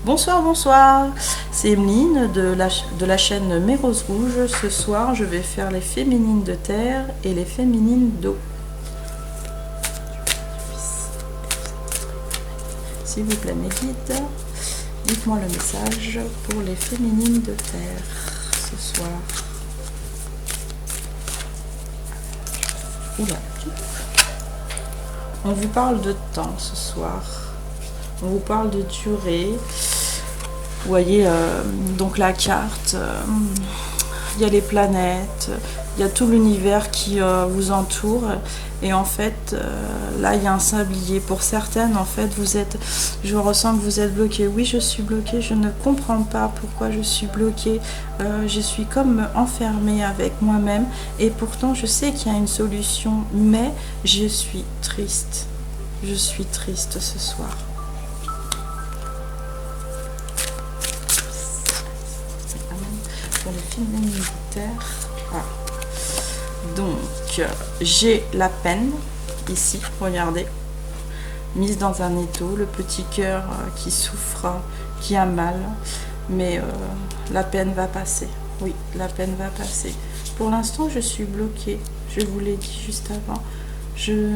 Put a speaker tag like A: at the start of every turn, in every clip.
A: Bonsoir, bonsoir, c'est Emeline de la chaîne Mes Roses Rouges. Ce soir, je vais faire les féminines de terre et les féminines d'eau. S'il vous plaît, mes guides, dites-moi le message pour les féminines de terre ce soir. Oula. On vous parle de temps ce soir. On vous parle de durée. Vous voyez donc la carte. Il y a les planètes. Il y a tout l'univers qui vous entoure. Et en fait, là, il y a un sablier. Pour certaines, en fait, je ressens que vous êtes bloqué. Oui, je suis bloquée. Je ne comprends pas pourquoi je suis bloquée. Je suis comme enfermée avec moi-même. Et pourtant, je sais qu'il y a une solution. Mais je suis triste. Je suis triste ce soir. Pour les films militaires. Ah. Donc, j'ai la peine, ici, regardez, mise dans un étau, le petit cœur qui souffre, qui a mal, mais la peine va passer. Oui, la peine va passer. Pour l'instant, je suis bloquée, je vous l'ai dit juste avant. Je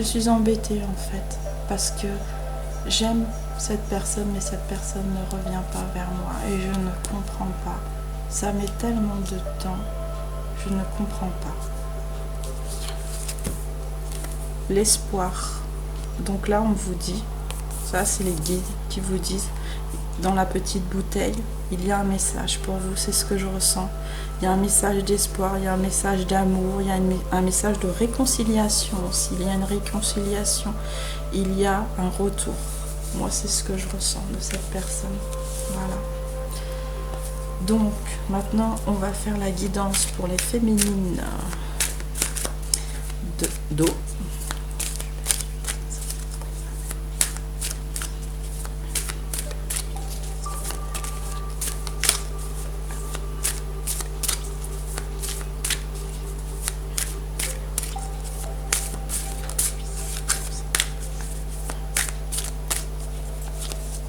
A: suis embêtée, en fait, parce que j'aime cette personne, mais cette personne ne revient pas vers moi, et je ne comprends pas. Ça met tellement de temps, je ne comprends pas. L'espoir. Donc là, on vous dit, ça c'est les guides qui vous disent, dans la petite bouteille, il y a un message pour vous, c'est ce que je ressens. Il y a un message d'espoir, il y a un message d'amour, il y a un message de réconciliation aussi. Il y a une réconciliation, il y a un retour. Moi, c'est ce que je ressens de cette personne. Voilà. Donc, maintenant, on va faire la guidance pour les féminines d'eau.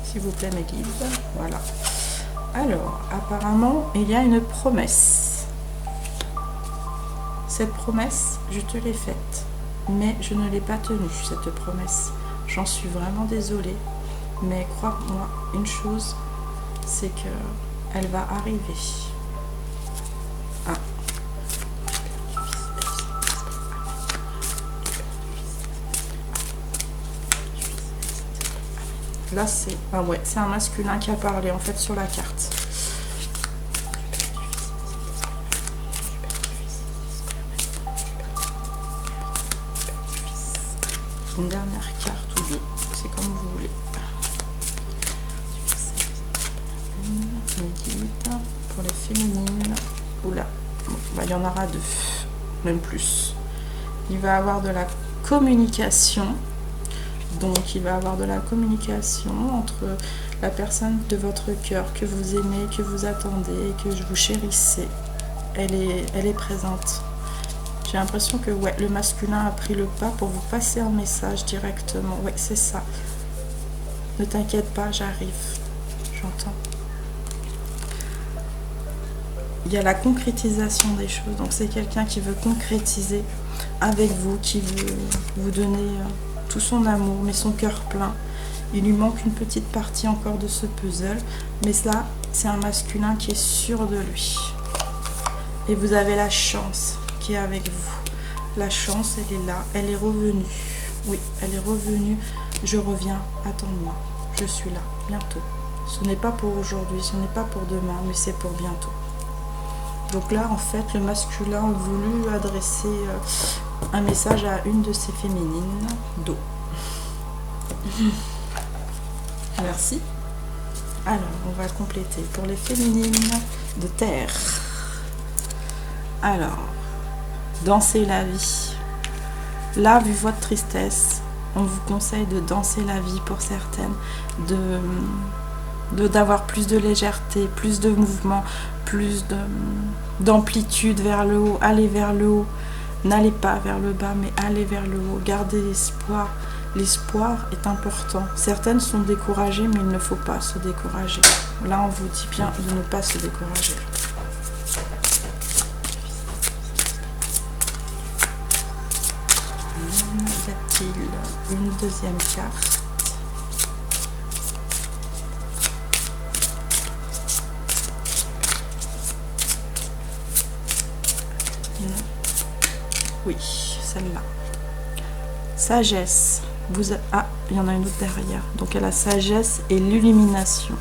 A: S'il vous plaît, mes guides. Voilà. Alors, apparemment, il y a une promesse. Cette promesse, je te l'ai faite, mais je ne l'ai pas tenue, cette promesse. J'en suis vraiment désolée, mais crois-moi, une chose, c'est que elle va arriver. Ah. Là, c'est c'est un masculin qui a parlé en fait sur la carte. Une dernière carte ou deux, c'est comme vous voulez. Pour les féminines. Oula, il y en aura deux, même plus. Il va y avoir de la communication. Donc, il va y avoir de la communication entre la personne de votre cœur que vous aimez, que vous attendez, que vous chérissez. Elle est présente. J'ai l'impression que le masculin a pris le pas pour vous passer un message directement. Ouais, c'est ça. Ne t'inquiète pas, j'arrive. J'entends. Il y a la concrétisation des choses. Donc, c'est quelqu'un qui veut concrétiser avec vous, qui veut vous donner tout son amour, mais son cœur plein. Il lui manque une petite partie encore de ce puzzle, mais là, c'est un masculin qui est sûr de lui. Et vous avez la chance qui est avec vous. La chance, elle est là, elle est revenue. Oui, elle est revenue. Je reviens, attends-moi. Je suis là, bientôt. Ce n'est pas pour aujourd'hui, ce n'est pas pour demain, mais c'est pour bientôt. Donc là, en fait, le masculin a voulu adresser un message à une de ses féminines d'eau. Merci. Alors, on va compléter pour les féminines de terre. Alors, danser la vie. Là, vu votre tristesse, on vous conseille de danser la vie pour certaines, d'avoir plus de légèreté, plus de mouvement, plus d'amplitude vers le haut, aller vers le haut. N'allez pas vers le bas, mais allez vers le haut. Gardez l'espoir, l'espoir est important. Certaines sont découragées, mais il ne faut pas se décourager. Là, on vous dit bien de ne pas se décourager. Y a-t-il une deuxième carte? Oui, celle-là. Sagesse. Ah, il y en a une autre derrière. Donc, il y a la sagesse et l'illumination.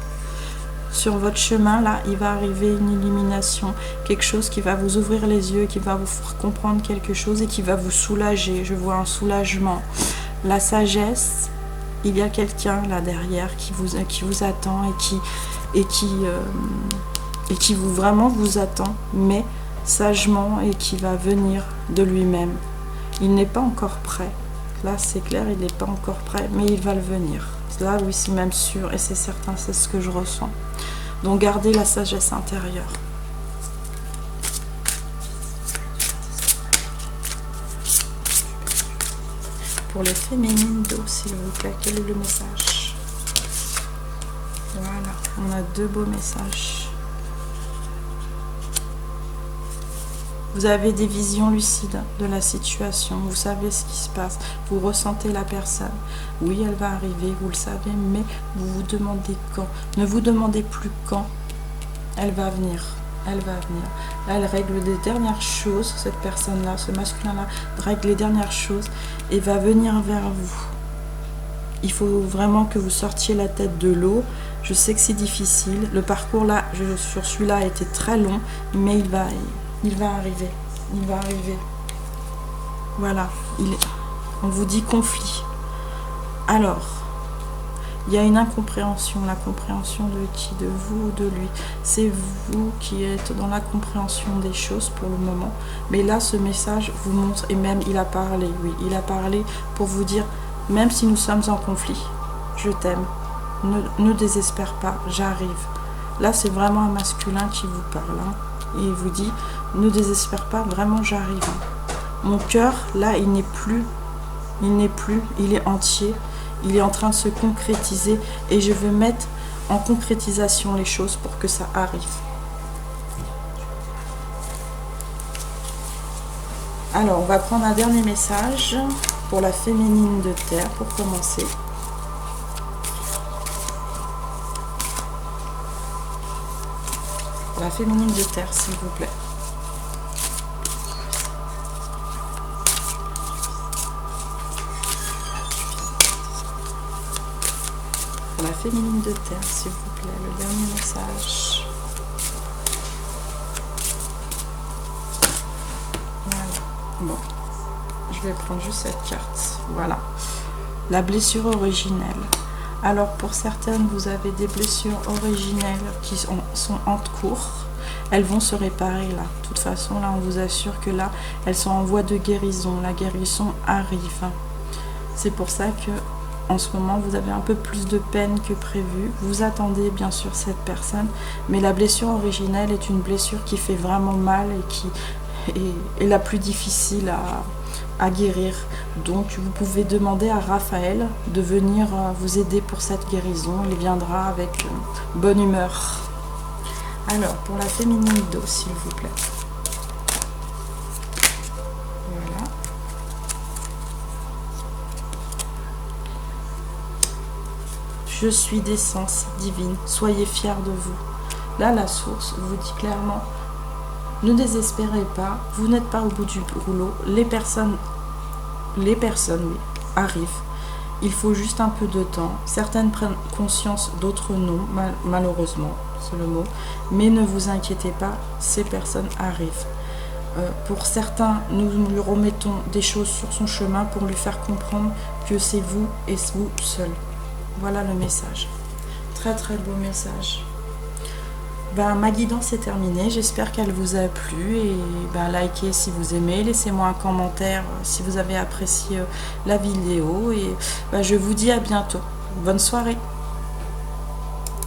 A: Sur votre chemin, là, il va arriver une illumination. Quelque chose qui va vous ouvrir les yeux, qui va vous faire comprendre quelque chose et qui va vous soulager. Je vois un soulagement. La sagesse, il y a quelqu'un là derrière qui vous attend et qui vraiment vous attend, mais sagement, et qui va venir de lui-même. Il n'est pas encore prêt. Là, c'est clair, il n'est pas encore prêt, mais il va le venir. Là, oui, c'est même sûr, et c'est certain, c'est ce que je ressens. Donc, gardez la sagesse intérieure. Pour les féminines d'eau, s'il vous plaît, quel est le message? Voilà, on a deux beaux messages. Vous avez des visions lucides de la situation, vous savez ce qui se passe, vous ressentez la personne. Oui, elle va arriver, vous le savez, mais vous vous demandez quand. Ne vous demandez plus quand. Elle va venir, elle va venir. Là, elle règle les dernières choses, cette personne-là, ce masculin-là, règle les dernières choses et va venir vers vous. Il faut vraiment que vous sortiez la tête de l'eau. Je sais que c'est difficile. Le parcours là, sur celui-là, a été très long, mais il va arriver. Il va arriver. Voilà. On vous dit conflit. Alors, il y a une incompréhension. La compréhension de qui? De vous ou de lui? C'est vous qui êtes dans la compréhension des choses pour le moment. Mais là, ce message vous montre, et même il a parlé, oui, il a parlé pour vous dire, même si nous sommes en conflit, je t'aime. Ne désespère pas, j'arrive. Là, c'est vraiment un masculin qui vous parle. Hein, et il vous dit, ne désespère pas, vraiment, j'arrive. Mon cœur, là, il n'est plus, il est entier. Il est en train de se concrétiser et je veux mettre en concrétisation les choses pour que ça arrive. Alors, on va prendre un dernier message pour la féminine de terre pour commencer. La féminine de terre, s'il vous plaît. La féminine de terre, s'il vous plaît, le dernier message. Voilà. Bon, je vais prendre juste cette carte. Voilà. La blessure originelle. Alors, pour certaines, vous avez des blessures originelles qui sont en cours. Elles vont se réparer là. De toute façon, là, on vous assure que là, elles sont en voie de guérison. La guérison arrive. C'est pour ça que en ce moment, vous avez un peu plus de peine que prévu. Vous attendez bien sûr cette personne, mais la blessure originelle est une blessure qui fait vraiment mal et qui est la plus difficile à guérir. Donc, vous pouvez demander à Raphaël de venir vous aider pour cette guérison. Il viendra avec bonne humeur. Alors, pour la féminine d'eau, s'il vous plaît. Je suis d'essence divine, soyez fiers de vous. Là, la source vous dit clairement, ne désespérez pas, vous n'êtes pas au bout du rouleau. Les personnes, oui, arrivent. Il faut juste un peu de temps. Certaines prennent conscience, d'autres non, malheureusement, c'est le mot. Mais ne vous inquiétez pas, ces personnes arrivent. Pour certains, nous lui remettons des choses sur son chemin pour lui faire comprendre que c'est vous et vous seul. Voilà le message. Très très beau message. Ma guidance est terminée. J'espère qu'elle vous a plu. Et likez si vous aimez. Laissez-moi un commentaire si vous avez apprécié la vidéo. Et je vous dis à bientôt. Bonne soirée.